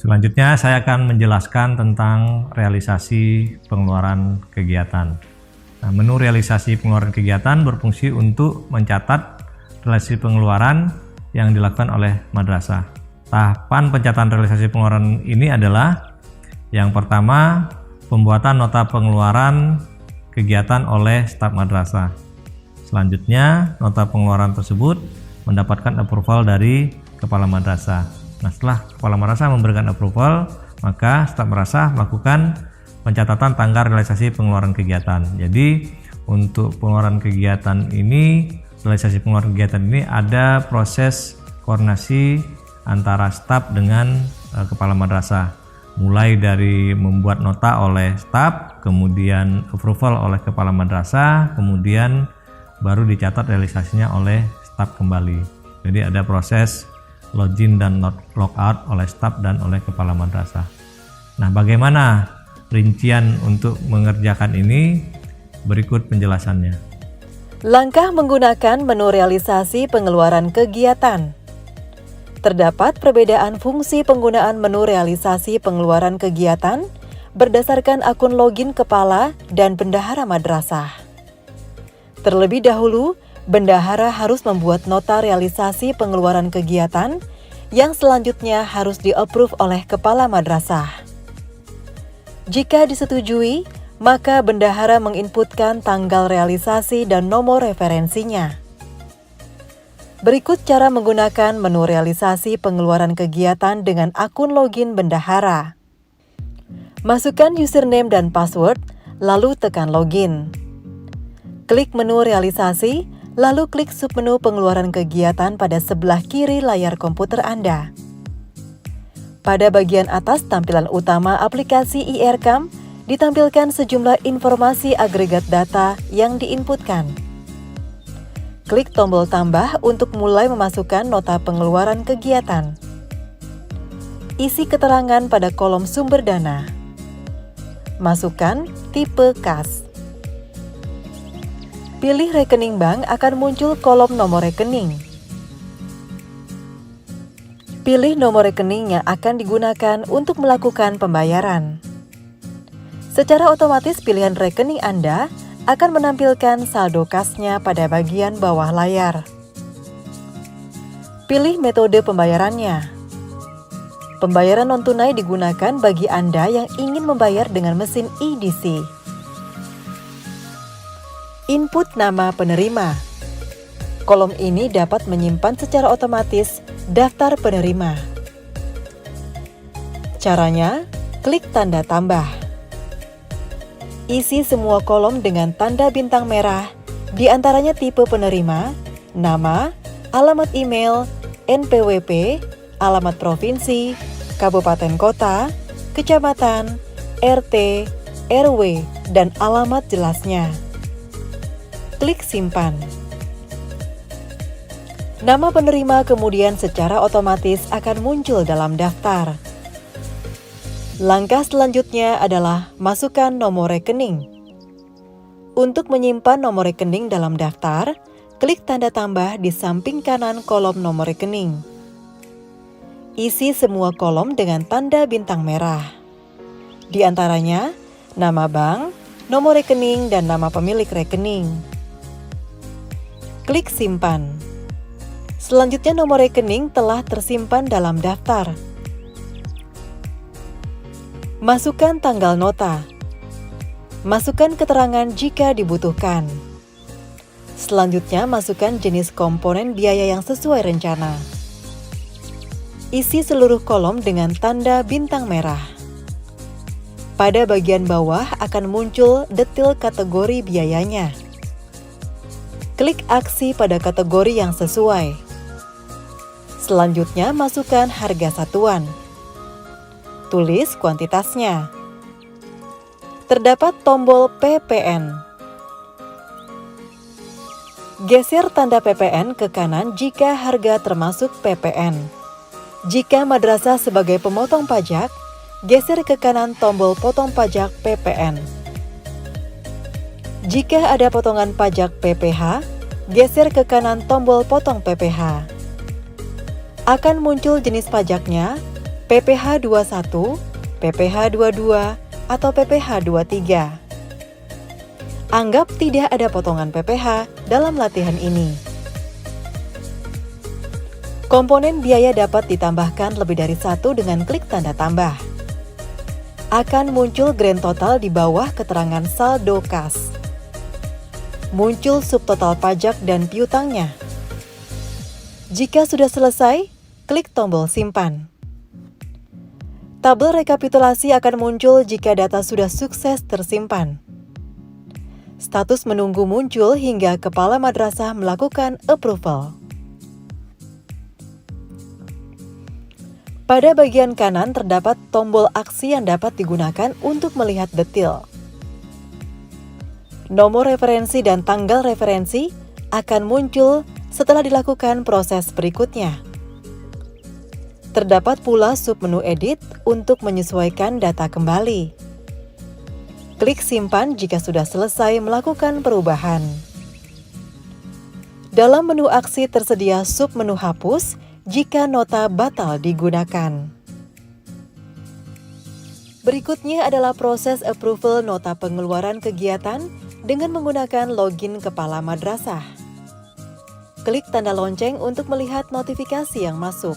Selanjutnya saya akan menjelaskan tentang realisasi pengeluaran kegiatan. Nah, menu realisasi pengeluaran kegiatan berfungsi untuk mencatat realisasi pengeluaran yang dilakukan oleh madrasah. Tahapan pencatatan realisasi pengeluaran ini adalah yang pertama, pembuatan nota pengeluaran kegiatan oleh staf madrasah. Selanjutnya, nota pengeluaran tersebut mendapatkan approval dari kepala madrasah. Nah, setelah kepala madrasah memberikan approval, maka staf madrasah melakukan pencatatan tanggal realisasi pengeluaran kegiatan. Jadi, untuk pengeluaran kegiatan ini, realisasi pengeluaran kegiatan ini ada proses koordinasi antara staf dengan kepala madrasah. Mulai dari membuat nota oleh staf, kemudian approval oleh kepala madrasah, kemudian baru dicatat realisasinya oleh staf kembali. Jadi ada proses login dan logout oleh staf dan oleh kepala madrasah. Nah, bagaimana rincian untuk mengerjakan ini? Berikut penjelasannya. Langkah menggunakan menu realisasi pengeluaran kegiatan. Terdapat perbedaan fungsi penggunaan menu realisasi pengeluaran kegiatan berdasarkan akun login kepala dan bendahara madrasah. Terlebih dahulu, bendahara harus membuat nota realisasi pengeluaran kegiatan yang selanjutnya harus di-approve oleh kepala madrasah. Jika disetujui, maka bendahara menginputkan tanggal realisasi dan nomor referensinya. Berikut cara menggunakan menu realisasi pengeluaran kegiatan dengan akun login bendahara. Masukkan username dan password, lalu tekan login. Klik menu realisasi, lalu klik submenu pengeluaran kegiatan pada sebelah kiri layar komputer Anda. Pada bagian atas tampilan utama aplikasi IRCAM, ditampilkan sejumlah informasi agregat data yang diinputkan. Klik tombol tambah untuk mulai memasukkan nota pengeluaran kegiatan. Isi keterangan pada kolom sumber dana. Masukkan tipe kas. Pilih rekening bank akan muncul kolom nomor rekening. Pilih nomor rekening yang akan digunakan untuk melakukan pembayaran. Secara otomatis pilihan rekening Anda akan menampilkan saldo kasnya pada bagian bawah layar. Pilih metode pembayarannya. Pembayaran non-tunai digunakan bagi Anda yang ingin membayar dengan mesin EDC. Input nama penerima. Kolom ini dapat menyimpan secara otomatis daftar penerima. Caranya, klik tanda tambah. Isi semua kolom dengan tanda bintang merah, di antaranya tipe penerima, nama, alamat email, NPWP, alamat provinsi, kabupaten kota, kecamatan, RT, RW, dan alamat jelasnya. Klik simpan. Nama penerima kemudian secara otomatis akan muncul dalam daftar. Langkah selanjutnya adalah masukkan nomor rekening. Untuk menyimpan nomor rekening dalam daftar, klik tanda tambah di samping kanan kolom nomor rekening. Isi semua kolom dengan tanda bintang merah. Di antaranya, nama bank, nomor rekening, dan nama pemilik rekening. Klik simpan. Selanjutnya nomor rekening telah tersimpan dalam daftar. Masukkan tanggal nota. Masukkan keterangan jika dibutuhkan. Selanjutnya masukkan jenis komponen biaya yang sesuai rencana. Isi seluruh kolom dengan tanda bintang merah. Pada bagian bawah akan muncul detail kategori biayanya. Klik aksi pada kategori yang sesuai. Selanjutnya masukkan harga satuan. Tulis kuantitasnya. Terdapat tombol PPN. Geser tanda PPN ke kanan jika harga termasuk PPN. Jika madrasah sebagai pemotong pajak, geser ke kanan tombol potong pajak PPN. Jika ada potongan pajak PPH, geser ke kanan tombol potong PPH. Akan muncul jenis pajaknya, PPH 21, PPH 22, atau PPH 23. Anggap tidak ada potongan PPH dalam latihan ini. Komponen biaya dapat ditambahkan lebih dari satu dengan klik tanda tambah. Akan muncul grand total di bawah keterangan saldo kas. Muncul subtotal pajak dan piutangnya. Jika sudah selesai, klik tombol simpan. Tabel rekapitulasi akan muncul jika data sudah sukses tersimpan. Status menunggu muncul hingga kepala madrasah melakukan approval. Pada bagian kanan terdapat tombol aksi yang dapat digunakan untuk melihat detail. Nomor referensi dan tanggal referensi akan muncul setelah dilakukan proses berikutnya. Terdapat pula submenu edit untuk menyesuaikan data kembali. Klik simpan jika sudah selesai melakukan perubahan. Dalam menu aksi tersedia submenu hapus jika nota batal digunakan. Berikutnya adalah proses approval nota pengeluaran kegiatan dengan menggunakan login kepala madrasah. Klik tanda lonceng untuk melihat notifikasi yang masuk.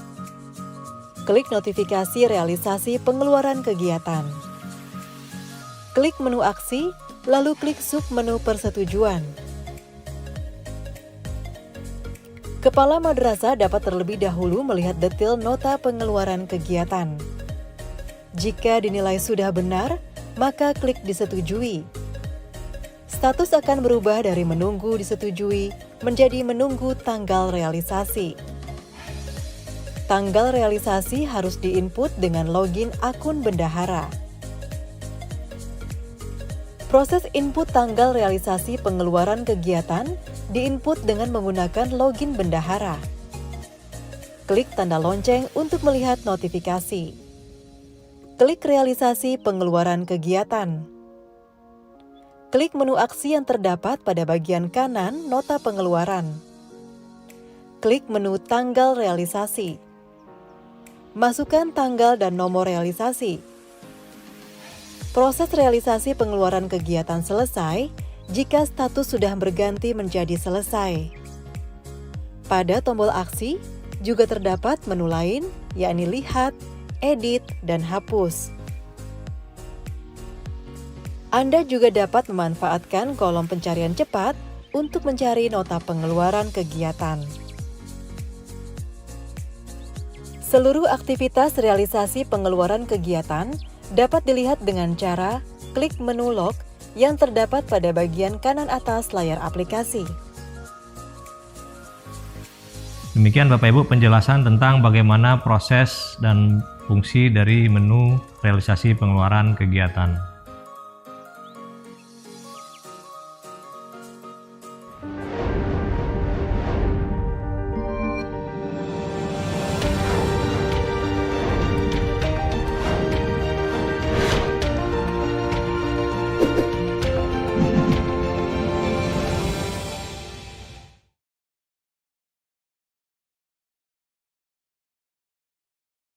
Klik notifikasi realisasi pengeluaran kegiatan. Klik menu aksi, lalu klik submenu persetujuan. Kepala madrasah dapat terlebih dahulu melihat detail nota pengeluaran kegiatan. Jika dinilai sudah benar, maka klik disetujui. Status akan berubah dari menunggu disetujui menjadi menunggu tanggal realisasi. Tanggal realisasi harus diinput dengan login akun bendahara. Proses input tanggal realisasi pengeluaran kegiatan diinput dengan menggunakan login bendahara. Klik tanda lonceng untuk melihat notifikasi. Klik realisasi pengeluaran kegiatan. Klik menu aksi yang terdapat pada bagian kanan nota pengeluaran. Klik menu tanggal realisasi. Masukkan tanggal dan nomor realisasi. Proses realisasi pengeluaran kegiatan selesai jika status sudah berganti menjadi selesai. Pada tombol aksi juga terdapat menu lain, yakni lihat, edit, dan hapus. Anda juga dapat memanfaatkan kolom pencarian cepat untuk mencari nota pengeluaran kegiatan. Seluruh aktivitas realisasi pengeluaran kegiatan dapat dilihat dengan cara klik menu log yang terdapat pada bagian kanan atas layar aplikasi. Demikian Bapak Ibu penjelasan tentang bagaimana proses dan fungsi dari menu realisasi pengeluaran kegiatan.